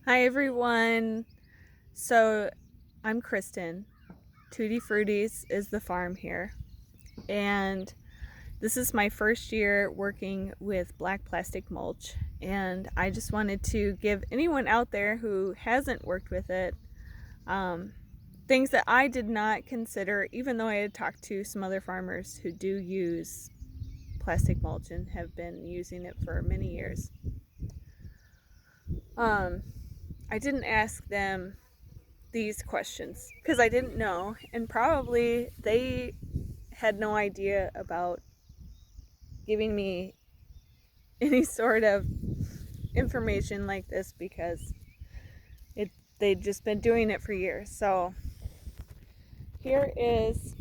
Hi everyone. So I'm Kristen. Tuttie Fruitties is the farm here. And this is my first year working with Black Plastic Mulch. And I just wanted to give anyone out there who hasn't worked with it things that I did not consider, even though I had talked to some other farmers who do use plastic mulch and have been using it for many years. I didn't ask them these questions because I didn't know, and probably they had no idea about giving me any sort of information like this because they'd just been doing it for years. So here is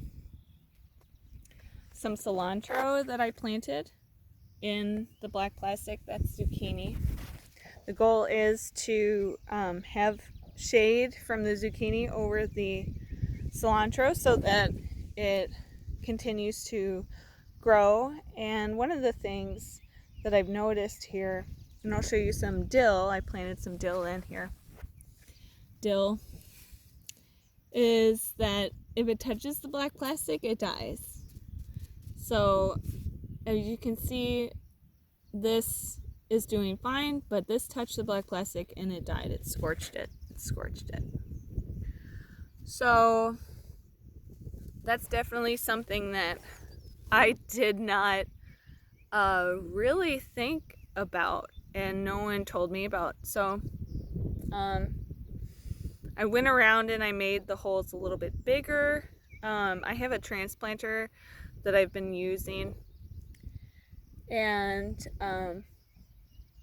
some cilantro that I planted in the black plastic. That's zucchini. The goal is to have shade from the zucchini over the cilantro so that it continues to grow. And one of the things that I've noticed here, and I'll show you some dill, I planted some dill in here. Dill is that if it touches the black plastic, it dies. So as you can see, this is doing fine, but this touched the black plastic and it died. It scorched it. So that's definitely something that I did not really think about, and no one told me about. So I went around and I made the holes a little bit bigger. I have a transplanter that I've been using, and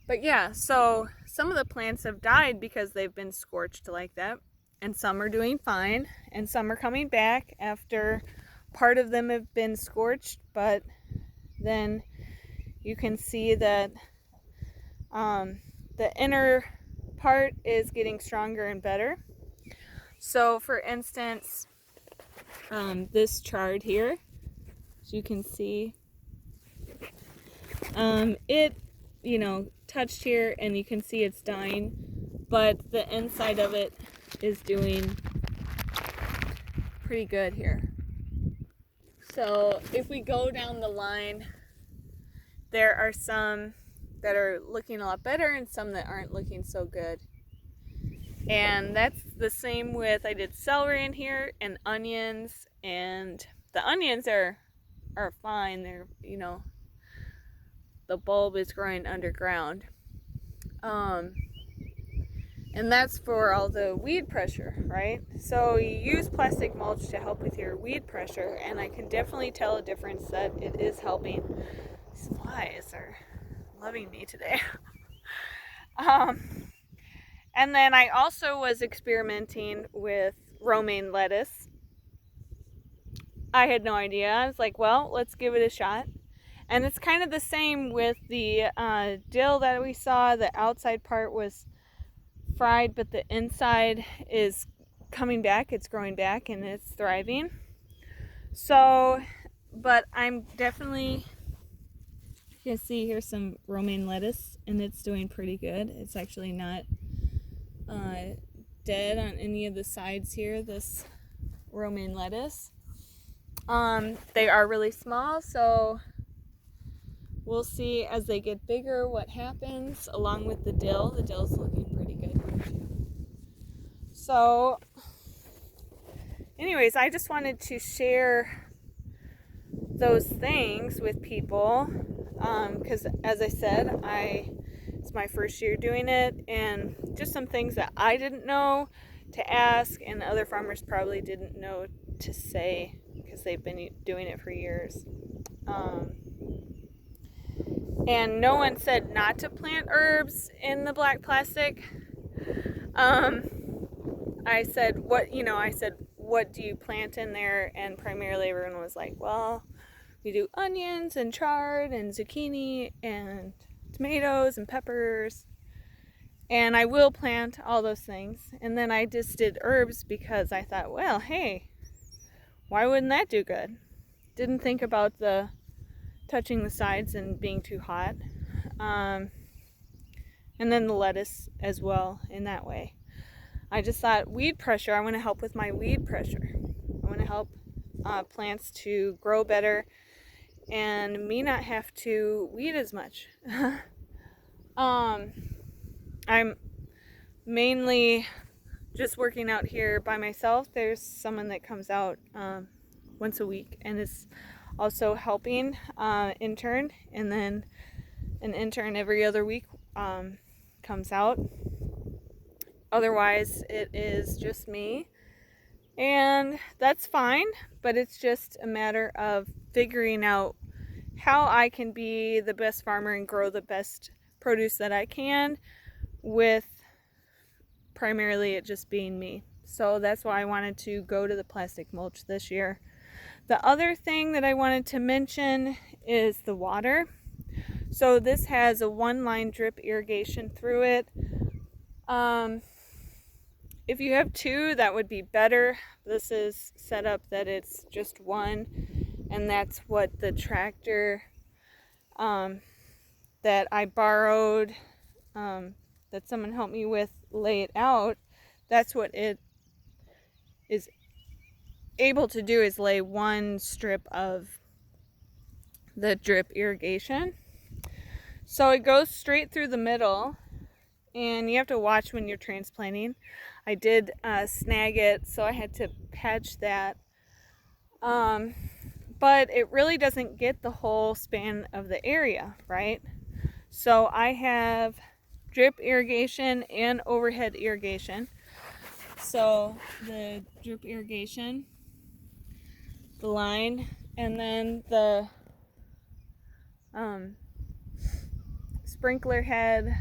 but yeah, so some of the plants have died because they've been scorched like that, and some are doing fine, and some are coming back after part of them have been scorched, but then you can see that the inner part is getting stronger and better. So for instance, this chard here, as you can see, it touched here and you can see it's dying, but the inside of it is doing pretty good here. So if we go down the line, there are some that are looking a lot better and some that aren't looking so good. And that's the same with, I did celery in here and onions, and the onions are fine. They're, the bulb is growing underground. And that's for all the weed pressure, right? So you use plastic mulch to help with your weed pressure, and I can definitely tell a difference that it is helping. These flies are loving me today. And then I also was experimenting with romaine lettuce. I had no idea. I was like, well, let's give it a shot. And it's kind of the same with the dill that we saw. The outside part was fried, but the inside is coming back. It's growing back and it's thriving. So, but I'm definitely, you can see here's some romaine lettuce and it's doing pretty good. It's actually not dead on any of the sides here, this romaine lettuce. They are really small, so we'll see as they get bigger what happens along with the dill. The dill's looking pretty good here too. So anyways, I just wanted to share those things with people because as I said, it's my first year doing it, and just some things that I didn't know to ask and other farmers probably didn't know to say because they've been doing it for years. And no one said not to plant herbs in the black plastic. I said, what do you plant in there? And primarily everyone was like, well, we do onions and chard and zucchini and tomatoes and peppers. And I will plant all those things. And then I just did herbs because I thought, well, hey, why wouldn't that do good? Didn't think about the touching the sides and being too hot. And And then the lettuce as well in that way. I just thought weed pressure, I want to help with my weed pressure. I want to help plants to grow better and me not have to weed as much. I'm mainly just working out here by myself. There's someone that comes out once a week and is also helping intern, and then an intern every other week comes out. Otherwise, it is just me, and that's fine, but it's just a matter of figuring out how I can be the best farmer and grow the best produce that I can, with primarily it just being me. So that's why I wanted to go to the plastic mulch this year. The other thing that I wanted to mention is the water. So this has a 1-line drip irrigation through it. If you have 2, that would be better. This is set up that it's just 1, and that's what the tractor that I borrowed, that someone helped me with, lay it out. That's what it is able to do, is lay 1 strip of the drip irrigation. So it goes straight through the middle, and you have to watch when you're transplanting. I did snag it, so I had to patch that. But it really doesn't get the whole span of the area, right? So I have drip irrigation and overhead irrigation. So the drip irrigation, the line, and then the sprinkler head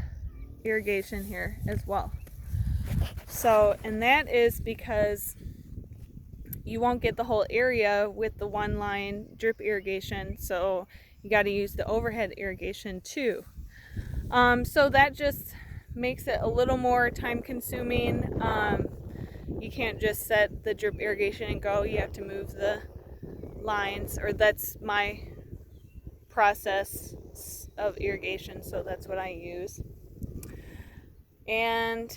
irrigation here as well. So, and that is because you won't get the whole area with the 1-line drip irrigation, so you got to use the overhead irrigation too. So that just makes it a little more time consuming. You can't just set the drip irrigation and go. You have to move the lines, or that's my process of irrigation, so that's what I use. And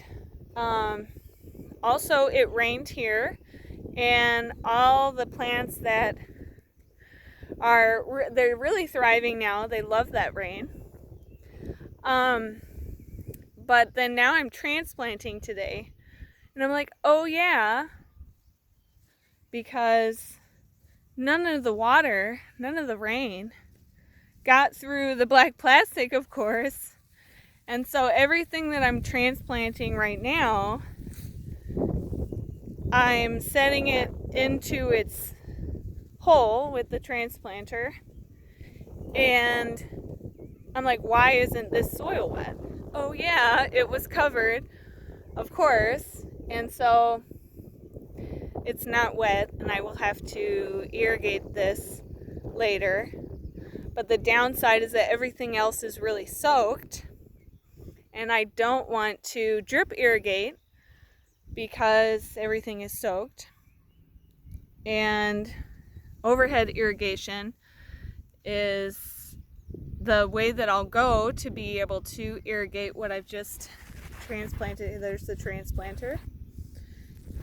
also it rained here, and all the plants that they're really thriving now. They love that rain. But then now I'm transplanting today, and I'm like, oh yeah, because none of the water, none of the rain got through the black plastic, of course. And so everything that I'm transplanting right now, I'm setting it into its hole with the transplanter, and I'm like, why isn't this soil wet? Oh yeah, it was covered, of course, and so it's not wet, and I will have to irrigate this later. But the downside is that everything else is really soaked, and I don't want to drip irrigate because everything is soaked. And overhead irrigation is the way that I'll go to be able to irrigate what I've just transplanted. There's the transplanter,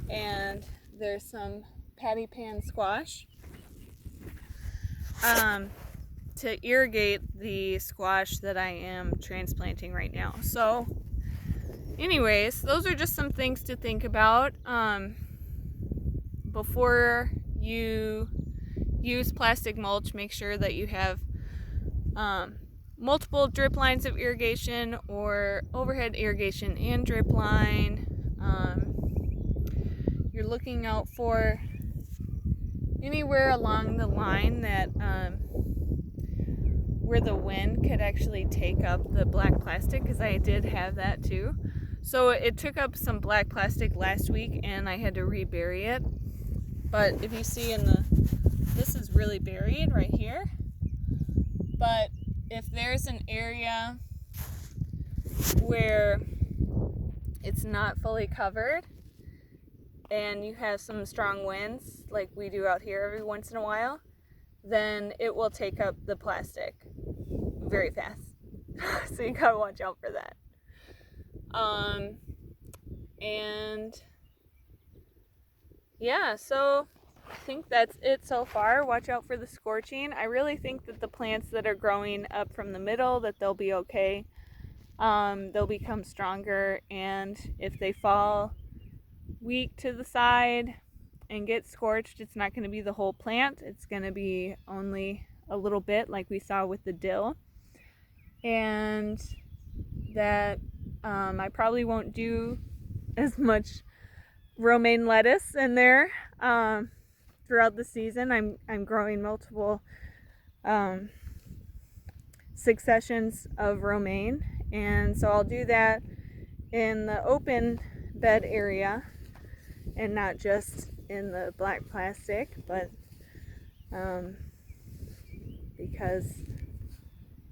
and there's some patty pan squash to irrigate the squash that I am transplanting right now. So anyways, those are just some things to think about before you use plastic mulch. Make sure that you have multiple drip lines of irrigation, or overhead irrigation and drip line. You're looking out for anywhere along the line that where the wind could actually take up the black plastic, because I did have that too. So it took up some black plastic last week, and I had to rebury it. But if you see this is really buried right here. But if there's an area where it's not fully covered, and you have some strong winds like we do out here every once in a while, then it will take up the plastic very fast. So you gotta watch out for that. And yeah, so I think that's it so far. Watch out for the scorching. I really think that the plants that are growing up from the middle, that they'll be okay. They'll become stronger, and if they fall weak to the side and get scorched, it's not going to be the whole plant. It's going to be only a little bit, like we saw with the dill. And that I probably won't do as much romaine lettuce in there throughout the season. I'm growing multiple successions of romaine, and so I'll do that in the open bed area and not just in the black plastic, but because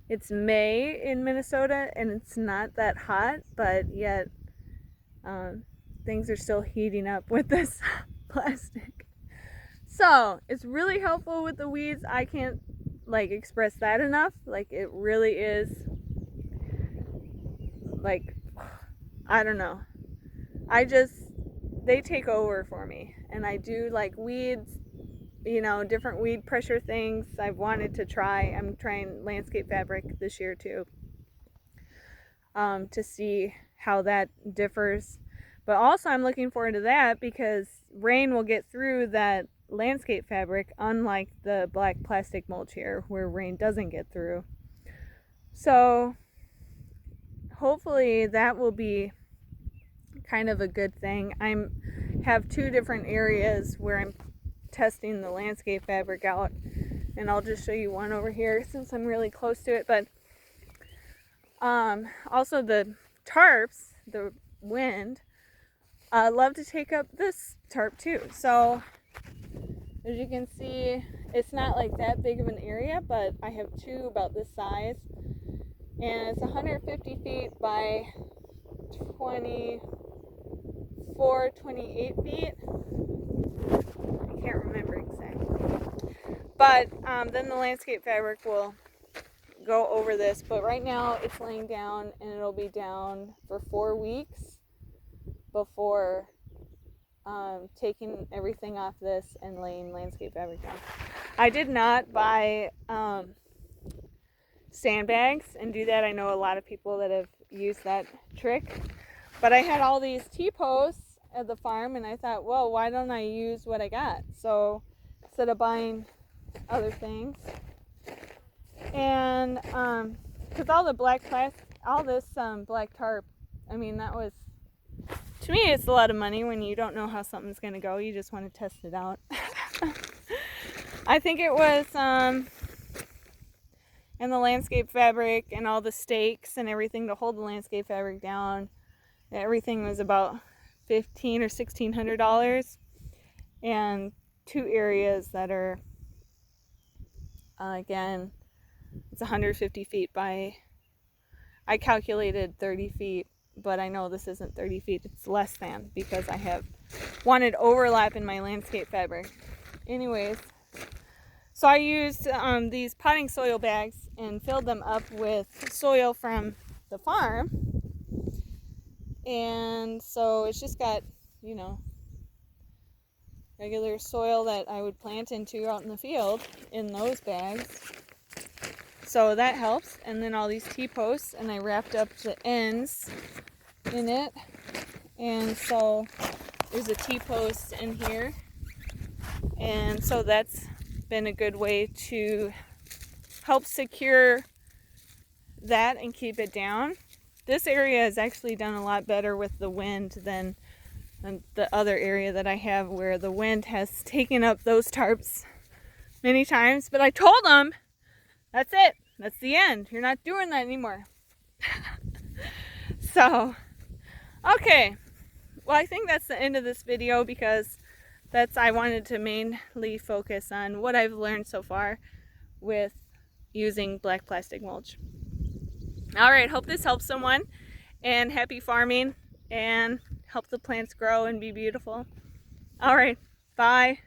it's May in Minnesota and it's not that hot, but yet things are still heating up with this plastic. So it's really helpful with the weeds. I can't like express that enough. Like, it really is, like, I don't know. They take over for me. And I do like weeds, you know, different weed pressure things I've wanted to try. I'm trying landscape fabric this year too, to see how that differs. But also I'm looking forward to that because rain will get through that landscape fabric, unlike the black plastic mulch here where rain doesn't get through. So hopefully that will be kind of a good thing. I have two different areas where I'm testing the landscape fabric out, and I'll just show you one over here since I'm really close to it. But also the tarps, the wind, love to take up this tarp too. So as you can see, it's not like that big of an area, but I have two about this size, and it's 150 feet by 24, 28 feet. I can't remember exactly. But then the landscape fabric will go over this. But right now it's laying down, and it'll be down for 4 weeks before taking everything off this and laying landscape fabric down. I did not buy sandbags and do that. I know a lot of people that have used that trick. But I had all these T-posts at the farm, and I thought, well, why don't I use what I got? So instead of buying other things, and because all the black plastic, all this black tarp, I mean, that was, to me, it's a lot of money when you don't know how something's going to go. You just want to test it out. I think it was, and the landscape fabric and all the stakes and everything to hold the landscape fabric down, everything was about $1,500 or $1,600, and two areas that are, again, it's 150 feet by, I calculated 30 feet, but I know this isn't 30 feet, it's less than, because I have wanted overlap in my landscape fabric. Anyways, so I used these potting soil bags and filled them up with soil from the farm. And so it's just got, you know, regular soil that I would plant into out in the field in those bags. So that helps. And then all these T-posts, and I wrapped up the ends in it. And so there's a T-post in here. And so that's been a good way to help secure that and keep it down. This area has actually done a lot better with the wind than the other area that I have, where the wind has taken up those tarps many times. But I told them, that's it. That's the end. You're not doing that anymore. So, okay. Well, I think that's the end of this video, because I wanted to mainly focus on what I've learned so far with using black plastic mulch. All right, hope this helps someone, and happy farming, and help the plants grow and be beautiful. All right, bye.